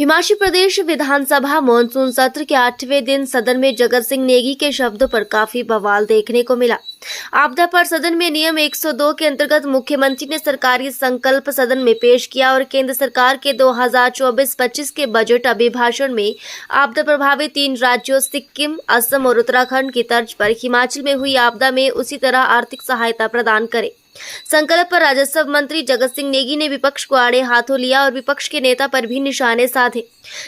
हिमाचल प्रदेश विधानसभा monsoon सत्र के 8वें दिन सदन में जगत सिंह नेगी के शब्दों पर काफी बवाल देखने को मिला। आपदा पर सदन में नियम 102 के अंतर्गत मुख्यमंत्री ने सरकारी संकल्प सदन में पेश किया और केंद्र सरकार के 2024-25 के बजट अभिभाषण में आपदा प्रभावित 3 राज्यों सिक्किम, असम और उत्तराखंड की तर्ज पर हिमाचल में हुई आपदा में उसी तरह आर्थिक सहायता प्रदान करे। संकल्प पर राजस्व मंत्री जगत सिंह नेगी ने विपक्ष को आड़े हाथों लिया और विपक्ष के नेता पर भी निशाने साधे,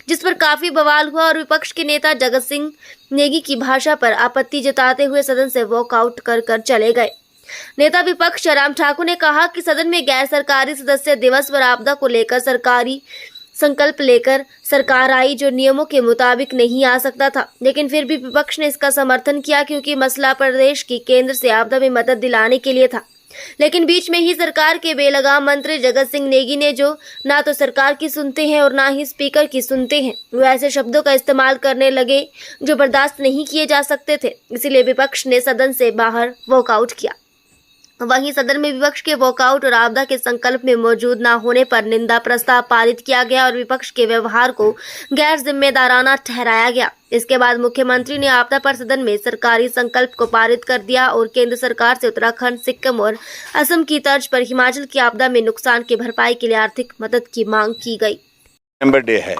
जिस पर काफी बवाल हुआ और विपक्ष के नेता जगत सिंह नेगी की भाषा पर आपत्ति जताते हुए सदन से वॉकआउट कर चले गए। नेता विपक्ष जयराम ठाकुर ने कहा कि सदन में गैर सरकारी सदस्य दिवस पर आपदा को लेकर सरकारी संकल्प लेकर सरकार आई, जो नियमों के मुताबिक नहीं आ सकता था, लेकिन फिर भी विपक्ष ने इसका समर्थन किया क्योंकि मसला प्रदेश की केंद्र से आपदा में मदद दिलाने के लिए था। लेकिन बीच में ही सरकार के बेलगाम मंत्री जगत सिंह नेगी ने, जो ना तो सरकार की सुनते हैं और ना ही स्पीकर की सुनते हैं, वो ऐसे शब्दों का इस्तेमाल करने लगे जो बर्दाश्त नहीं किए जा सकते थे। इसीलिए विपक्ष ने सदन से बाहर वॉकआउट किया। वहीं सदन में विपक्ष के वॉकआउट और आपदा के संकल्प में मौजूद न होने पर निंदा प्रस्ताव पारित किया गया और विपक्ष के व्यवहार को गैर जिम्मेदाराना ठहराया गया। इसके बाद मुख्यमंत्री ने आपदा पर सदन में सरकारी संकल्प को पारित कर दिया और केंद्र सरकार से उत्तराखंड, सिक्किम और असम की तर्ज पर हिमाचल की आपदा में नुकसान की भरपाई के लिए आर्थिक मदद की मांग की गई। मेंबर डे है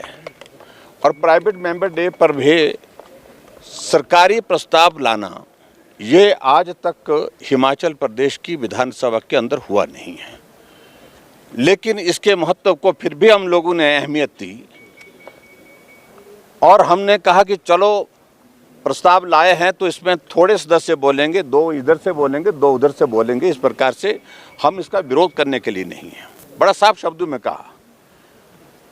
और प्राइवेट मेंबर डे पर भी सरकारी प्रस्ताव लाना ये आज तक हिमाचल प्रदेश की विधानसभा के अंदर हुआ नहीं है, लेकिन इसके महत्व को फिर भी हम लोगों ने अहमियत दी और हमने कहा कि चलो प्रस्ताव लाए हैं तो इसमें थोड़े सदस्य बोलेंगे, 2 इधर से बोलेंगे, 2 उधर से बोलेंगे। इस प्रकार से हम इसका विरोध करने के लिए नहीं है, बड़ा साफ शब्दों में कहा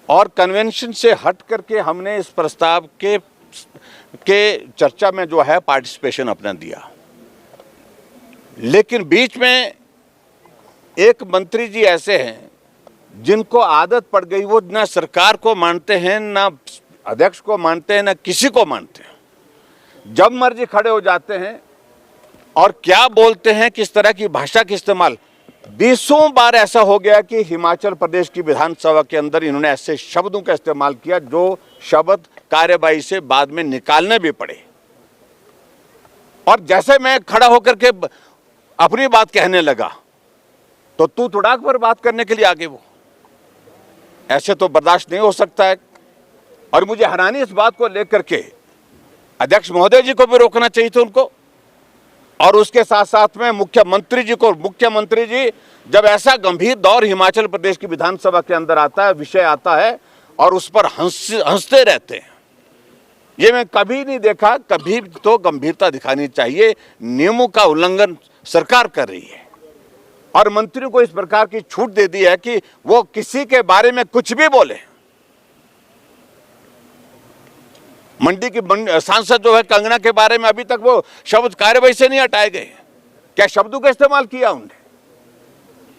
और कन्वेंशन से हट करके हमने इस प्रस्ताव के चर्चा में जो है पार्टिसिपेशन अपना दिया। लेकिन बीच में एक मंत्री जी ऐसे हैं जिनको आदत पड़ गई, वो ना सरकार को मानते हैं, ना अध्यक्ष को मानते हैं, ना किसी को मानते हैं। जब मर्जी खड़े हो जाते हैं और क्या बोलते हैं, किस तरह की भाषा का इस्तेमाल। 20 बार ऐसा हो गया कि हिमाचल प्रदेश की विधानसभा के अंदर इन्होंने ऐसे शब्दों का इस्तेमाल किया जो शब्द कार्यवाही से बाद में निकालने भी पड़े। और जैसे मैं खड़ा होकर के अपनी बात कहने लगा तो तू तुड़ाक पर बात करने के लिए आगे। वो ऐसे तो बर्दाश्त नहीं हो सकता है और मुझे हैरानी इस बात को लेकर के अध्यक्ष महोदय जी को भी रोकना चाहिए था उनको, और उसके साथ साथ में मुख्यमंत्री जी को। मुख्यमंत्री जी जब ऐसा गंभीर दौर हिमाचल प्रदेश की विधानसभा के अंदर आता है, विषय आता है और उस पर हंसते रहते हैं, ये मैं कभी नहीं देखा। कभी तो गंभीरता दिखानी चाहिए। नियमों का उल्लंघन सरकार कर रही है और मंत्रियों को इस प्रकार की छूट दे दी है कि वो किसी के बारे में कुछ भी बोले। मंडी की सांसद जो है कंगना के बारे में अभी तक वो शब्द कार्यवाही से नहीं हटाए गए। क्या शब्दों का इस्तेमाल किया उन्होंने?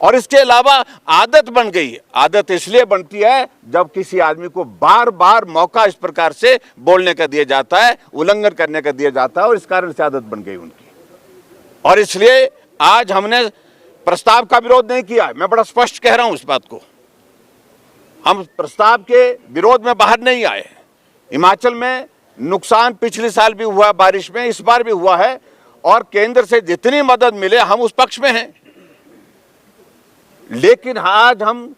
और इसके अलावा आदत बन गई। आदत इसलिए बनती है जब किसी आदमी को बार बार मौका इस प्रकार से बोलने का दिया जाता है, उल्लंघन करने का दिया जाता है और इस कारण से आदत बन गई उनकी। और इसलिए आज हमने प्रस्ताव का विरोध नहीं किया। मैं बड़ा स्पष्ट कह रहा हूं इस बात को। हम प्रस्ताव के विरोध में बाहर नहीं आए। हिमाचल में नुकसान पिछले साल भी हुआ, बारिश में इस बार भी हुआ है और केंद्र से जितनी मदद मिले हम उस पक्ष में हैं। लेकिन आज हम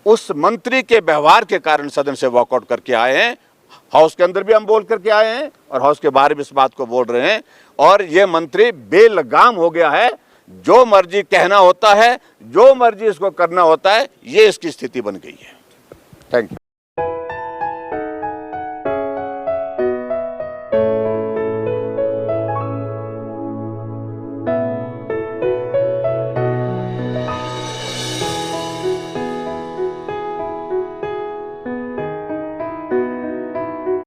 उस मंत्री के व्यवहार के कारण सदन से वॉकआउट करके आए हैं। हाउस के अंदर भी हम बोल करके आए हैं और हाउस के बाहर भी इस बात को बोल रहे हैं। और ये मंत्री बेलगाम हो गया है, जो मर्जी कहना होता है, जो मर्जी इसको करना होता है, ये इसकी स्थिति बन गई है। Thank you.